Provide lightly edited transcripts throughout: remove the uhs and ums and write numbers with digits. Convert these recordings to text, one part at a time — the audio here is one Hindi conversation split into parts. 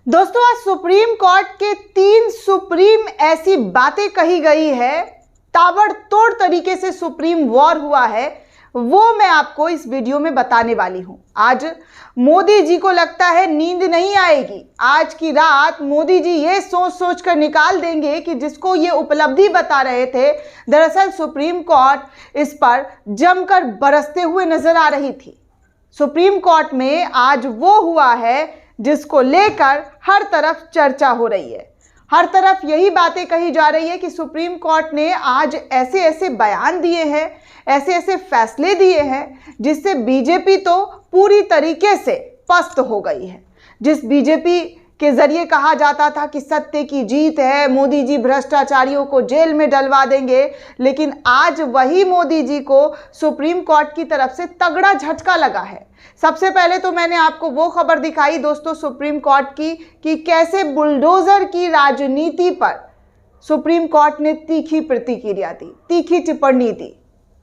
दोस्तों, आज सुप्रीम कोर्ट के 3 सुप्रीम ऐसी बातें कही गई है, ताबड़तोड़ तरीके से सुप्रीम वॉर हुआ है, वो मैं आपको इस वीडियो में बताने वाली हूं। आज मोदी जी को लगता है नींद नहीं आएगी। आज की रात मोदी जी ये सोच सोच कर निकाल देंगे कि जिसको ये उपलब्धि बता रहे थे, दरअसल सुप्रीम कोर्ट इस पर जमकर बरसते हुए नजर आ रही थी। सुप्रीम कोर्ट में आज वो हुआ है जिसको लेकर हर तरफ चर्चा हो रही है। हर तरफ यही बातें कही जा रही है कि सुप्रीम कोर्ट ने आज ऐसे ऐसे बयान दिए हैं, ऐसे ऐसे फैसले दिए हैं जिससे बीजेपी तो पूरी तरीके से पस्त हो गई है। जिस बीजेपी के जरिए कहा जाता था कि सत्य की जीत है, मोदी जी भ्रष्टाचारियों को जेल में डलवा देंगे, लेकिन आज वही मोदी जी को सुप्रीम कोर्ट की तरफ से तगड़ा झटका लगा है। सबसे पहले तो मैंने आपको वो खबर दिखाई दोस्तों सुप्रीम कोर्ट की कि कैसे बुलडोजर की राजनीति पर सुप्रीम कोर्ट ने तीखी प्रतिक्रिया दी, तीखी टिप्पणी दी।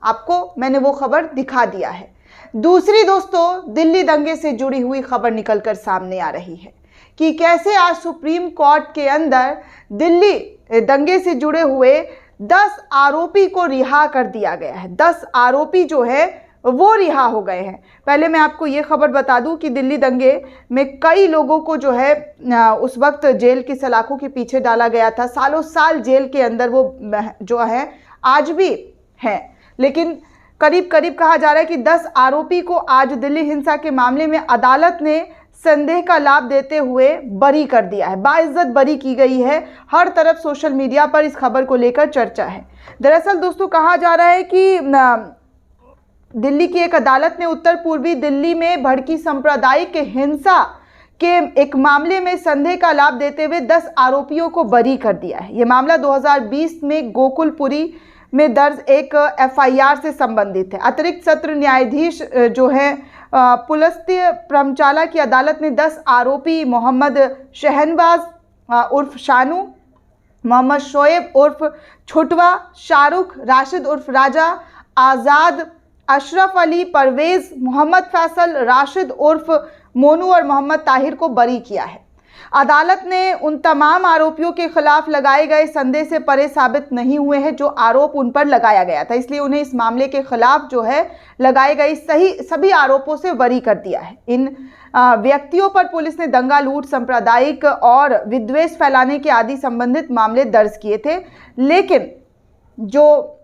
आपको मैंने वो खबर दिखा दिया है। दूसरी दोस्तों, दिल्ली दंगे से जुड़ी हुई खबर निकलकर सामने आ रही है कि कैसे आज सुप्रीम कोर्ट के अंदर दिल्ली दंगे से जुड़े हुए 10 आरोपी को रिहा कर दिया गया है। 10 आरोपी जो है वो रिहा हो गए हैं। पहले मैं आपको ये खबर बता दूं कि दिल्ली दंगे में कई लोगों को जो है उस वक्त जेल की सलाखों के पीछे डाला गया था। सालों साल जेल के अंदर वो जो है आज भी हैं, लेकिन करीब करीब कहा जा रहा है कि 10 आरोपी को आज दिल्ली हिंसा के मामले में अदालत ने संदेह का लाभ देते हुए बरी कर दिया है, बाइज्जत बरी की गई है। हर तरफ सोशल मीडिया पर इस खबर को लेकर चर्चा है। दरअसल दोस्तों कहा जा रहा है कि दिल्ली की एक अदालत ने उत्तर पूर्वी दिल्ली में भड़की सांप्रदायिक हिंसा के एक मामले में संदेह का लाभ देते हुए 10 आरोपियों को बरी कर दिया है। ये मामला 2020 में गोकुलपुरी में दर्ज एक FIR से संबंधित है। अतिरिक्त सत्र न्यायाधीश जो है पुलस्त्य प्रमचाला की अदालत ने 10 आरोपी मोहम्मद शहनवाज उर्फ शानू, मोहम्मद शोएब उर्फ छुटवा, शाहरुख, राशिद उर्फ राजा, आज़ाद, अशरफ अली, परवेज, मोहम्मद फैसल, राशिद उर्फ मोनू और मोहम्मद ताहिर को बरी किया है। अदालत ने उन तमाम आरोपियों के खिलाफ लगाए गए संदेह से परे साबित नहीं हुए हैं जो आरोप उन पर लगाया गया था, इसलिए उन्हें इस मामले के खिलाफ जो है लगाए गए सभी आरोपों से बरी कर दिया है। इन व्यक्तियों पर पुलिस ने दंगा, लूट, सांप्रदायिक और विद्वेष फैलाने के आदि संबंधित मामले दर्ज किए थे, लेकिन जो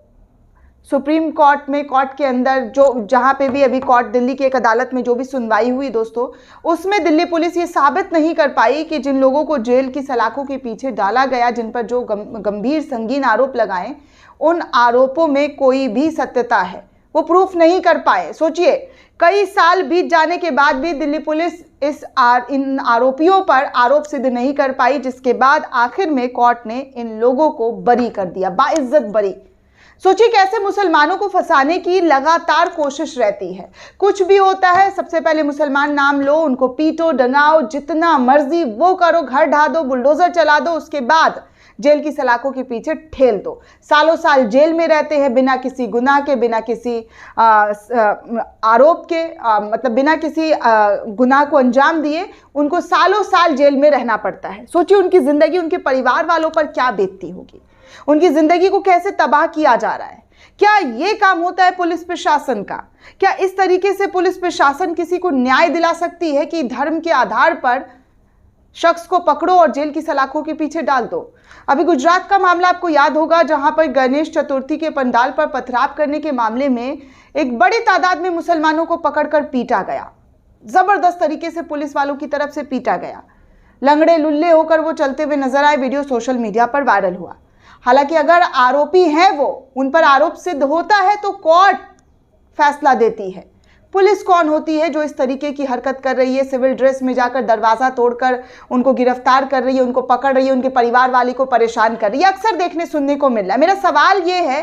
सुप्रीम कोर्ट में कोर्ट के अंदर जो जहाँ पे भी अभी कोर्ट दिल्ली की एक अदालत में जो भी सुनवाई हुई दोस्तों, उसमें दिल्ली पुलिस ये साबित नहीं कर पाई कि जिन लोगों को जेल की सलाखों के पीछे डाला गया, जिन पर जो गंभीर संगीन आरोप लगाए, उन आरोपों में कोई भी सत्यता है, वो प्रूफ नहीं कर पाए। सोचिए, कई साल बीत जाने के बाद भी दिल्ली पुलिस इन आरोपियों पर आरोप सिद्ध नहीं कर पाई, जिसके बाद आखिर में कोर्ट ने इन लोगों को बरी कर दिया, बाइज्जत बरी। सोचिए कैसे मुसलमानों को फंसाने की लगातार कोशिश रहती है। कुछ भी होता है, सबसे पहले मुसलमान नाम लो, उनको पीटो, डंगाओ, जितना मर्जी वो करो, घर ढा दो, बुलडोजर चला दो, उसके बाद जेल की सलाखों के पीछे ठेल दो। सालों साल जेल में रहते हैं बिना किसी गुनाह के, बिना किसी आरोप के, मतलब बिना किसी गुनाह को अंजाम दिए उनको सालों साल जेल में रहना पड़ता है। सोचिए उनकी जिंदगी, उनके परिवार वालों पर क्या बीतती होगी, उनकी जिंदगी को कैसे तबाह किया जा रहा है। क्या ये काम होता है पुलिस प्रशासन का? क्या इस तरीके से पुलिस प्रशासन किसी को न्याय दिला सकती है कि धर्म के आधार पर शख्स को पकड़ो और जेल की सलाखों के पीछे डाल दो? अभी गुजरात का मामला आपको याद होगा, जहां पर गणेश चतुर्थी के पंडाल पर पथराव करने के मामले में एक बड़ी तादाद में मुसलमानों को पकड़कर पीटा गया। जबरदस्त तरीके से पुलिस वालों की तरफ से पीटा गया। लंगड़े लुल्ले होकर वो चलते हुए नजर आए। वीडियो सोशल मीडिया पर वायरल हुआ। हालांकि अगर आरोपी हैं वो, उन पर आरोप सिद्ध होता है तो कोर्ट फैसला देती है। पुलिस कौन होती है जो इस तरीके की हरकत कर रही है, सिविल ड्रेस में जाकर दरवाजा तोड़कर उनको गिरफ्तार कर रही है, उनको पकड़ रही है, उनके परिवार वाले को परेशान कर रही है? अक्सर देखने सुनने को मिल रहा है। मेरा सवाल ये है,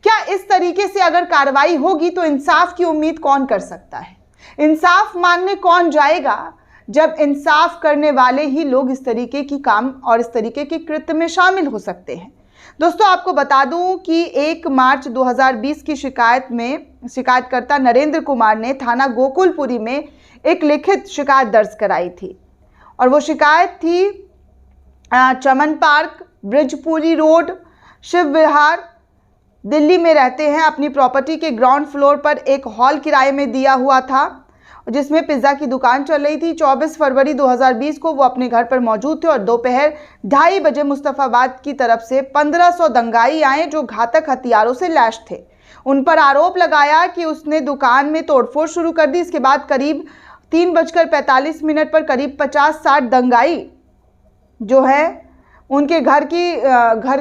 क्या इस तरीके से अगर कार्रवाई होगी तो इंसाफ की उम्मीद कौन कर सकता है? इंसाफ मांगने कौन जाएगा जब इंसाफ करने वाले ही लोग इस तरीके की काम और इस तरीके के कृत्य में शामिल हो सकते हैं? दोस्तों आपको बता दूं कि 1 मार्च 2020 की शिकायत में शिकायतकर्ता नरेंद्र कुमार ने थाना गोकुलपुरी में एक लिखित शिकायत दर्ज कराई थी। और वो शिकायत थी चमन पार्क, ब्रिजपुरी रोड, शिव विहार, दिल्ली में रहते हैं। अपनी प्रॉपर्टी के ग्राउंड फ्लोर पर एक हॉल किराए में दिया हुआ था जिसमें पिज़्ज़ा की दुकान चल रही थी। 24 फरवरी 2020 को वो अपने घर पर मौजूद थे और दोपहर 2:30 बजे मुस्तफ़ाबाद की तरफ से 1500 दंगाई आए जो घातक हथियारों से लैस थे। उन पर आरोप लगाया कि उसने दुकान में तोड़फोड़ शुरू कर दी। इसके बाद करीब 3:45 पर करीब 50-60 दंगाई जो है उनके घर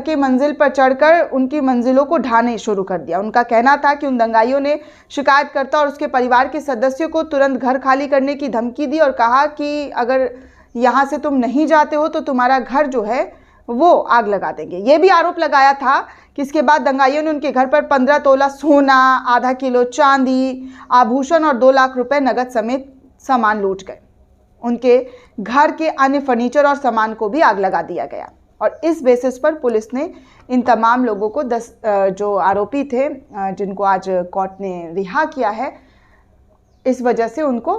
के मंजिल पर चढ़कर उनकी मंजिलों को ढाने शुरू कर दिया। उनका कहना था कि उन दंगाइयों ने शिकायतकर्ता और उसके परिवार के सदस्यों को तुरंत घर खाली करने की धमकी दी और कहा कि अगर यहाँ से तुम नहीं जाते हो तो तुम्हारा घर जो है वो आग लगा देंगे। ये भी आरोप लगाया था कि इसके बाद दंगाइयों ने उनके घर पर 15 तोला सोना, आधा किलो चांदी, आभूषण और 2 लाख रुपए नगद समेत सामान लूट गए। उनके घर के अन्य फर्नीचर और सामान को भी आग लगा दिया गया और इस बेसिस पर पुलिस ने इन तमाम लोगों को 10 जो आरोपी थे जिनको आज कोर्ट ने रिहा किया है, इस वजह से उनको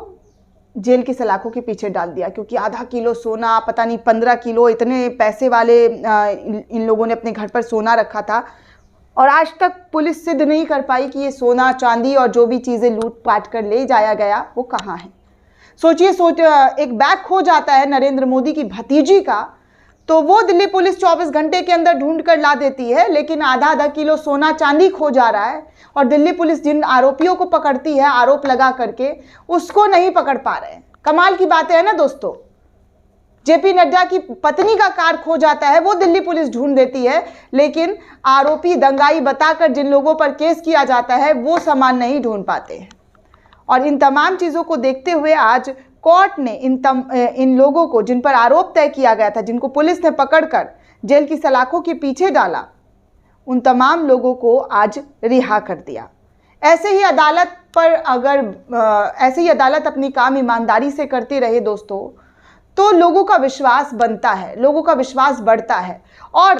जेल की सलाखों के पीछे डाल दिया क्योंकि आधा किलो सोना, पता नहीं 15 किलो, इतने पैसे वाले इन लोगों ने अपने घर पर सोना रखा था और आज तक पुलिस सिद्ध नहीं कर पाई कि ये सोना, चांदी और जो भी चीज़ें लूट पाट कर ले जाया गया वो कहाँ है। सोचिए एक बैग खो जाता है नरेंद्र मोदी की भतीजी का तो वो दिल्ली पुलिस 24 घंटे के अंदर ढूंढ कर ला देती है, लेकिन आधा किलो सोना चांदी खो जा रहा है और दिल्ली पुलिस जिन आरोपियों को पकड़ती है आरोप लगा करके उसको नहीं पकड़ पा रहे हैं। कमाल की बात है ना दोस्तों। जेपी नड्डा की पत्नी का कार खो जाता है, वो दिल्ली पुलिस ढूंढ देती है, लेकिन आरोपी दंगाई बताकर जिन लोगों पर केस किया जाता है वो सामान नहीं ढूंढ पाते हैं। और इन तमाम चीज़ों को देखते हुए आज कोर्ट ने इन लोगों को जिन पर आरोप तय किया गया था, जिनको पुलिस ने पकड़कर जेल की सलाखों के पीछे डाला, उन तमाम लोगों को आज रिहा कर दिया। ऐसे ही अदालत अपनी काम ईमानदारी से करती रहे दोस्तों, तो लोगों का विश्वास बनता है, लोगों का विश्वास बढ़ता है और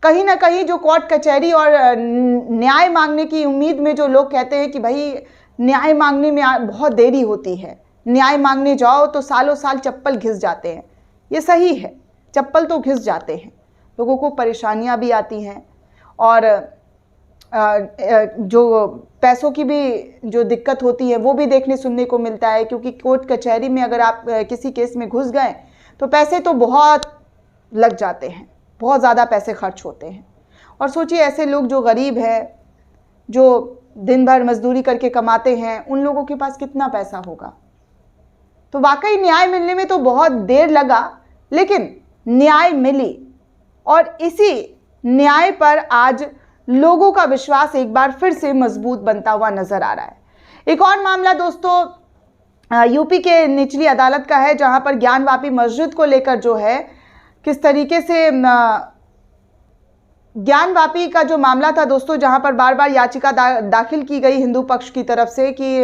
कहीं ना कहीं जो कोर्ट कचहरी और न्याय मांगने की उम्मीद में जो लोग कहते हैं कि भाई न्याय मांगने में बहुत देरी होती है, न्याय मांगने जाओ तो सालों साल चप्पल घिस जाते हैं, ये सही है, चप्पल तो घिस जाते हैं, लोगों को परेशानियां भी आती हैं और जो पैसों की भी जो दिक्कत होती है वो भी देखने सुनने को मिलता है क्योंकि कोर्ट कचहरी में अगर आप किसी केस में घुस गए तो पैसे तो बहुत लग जाते हैं, बहुत ज़्यादा पैसे खर्च होते हैं। और सोचिए ऐसे लोग जो गरीब हैं, जो दिन भर मजदूरी करके कमाते हैं, उन लोगों के पास कितना पैसा होगा। तो वाकई न्याय मिलने में तो बहुत देर लगा, लेकिन न्याय मिली और इसी न्याय पर आज लोगों का विश्वास एक बार फिर से मजबूत बनता हुआ नजर आ रहा है। एक और मामला दोस्तों यूपी के निचली अदालत का है, जहां पर ज्ञानवापी मस्जिद को लेकर जो है किस तरीके से ज्ञानवापी का जो मामला था दोस्तों, जहां पर बार बार याचिका दाखिल की गई हिंदू पक्ष की तरफ से कि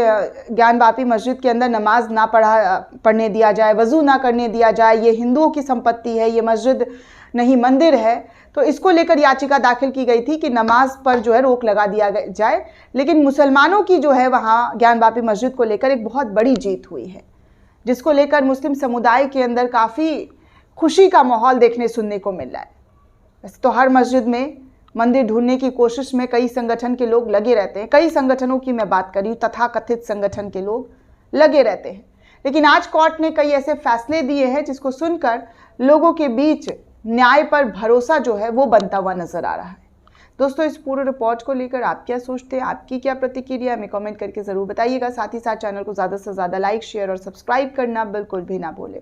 ज्ञानवापी मस्जिद के अंदर नमाज ना पढ़ने दिया जाए, वजू ना करने दिया जाए, ये हिंदुओं की संपत्ति है, ये मस्जिद नहीं मंदिर है। तो इसको लेकर याचिका दाखिल की गई थी कि नमाज पर जो है रोक लगा दिया जाए, लेकिन मुसलमानों की जो है वहाँ ज्ञानवापी मस्जिद को लेकर एक बहुत बड़ी जीत हुई है, जिसको लेकर मुस्लिम समुदाय के अंदर काफ़ी खुशी का माहौल देखने सुनने को मिल रहा है। वैसे तो हर मस्जिद में मंदिर ढूंढने की कोशिश में कई संगठन के लोग लगे रहते हैं, कई संगठनों की मैं बात कर रही हूँ, तथाकथित संगठन के लोग लगे रहते हैं, लेकिन आज कोर्ट ने कई ऐसे फैसले दिए हैं जिसको सुनकर लोगों के बीच न्याय पर भरोसा जो है वो बनता हुआ नजर आ रहा है। दोस्तों इस पूरे रिपोर्ट को लेकर आप क्या सोचते हैं, आपकी क्या प्रतिक्रिया हमें कमेंट करके ज़रूर बताइएगा। साथ ही साथ चैनल को ज़्यादा से ज़्यादा लाइक, शेयर और सब्सक्राइब करना बिल्कुल भी ना भूलें।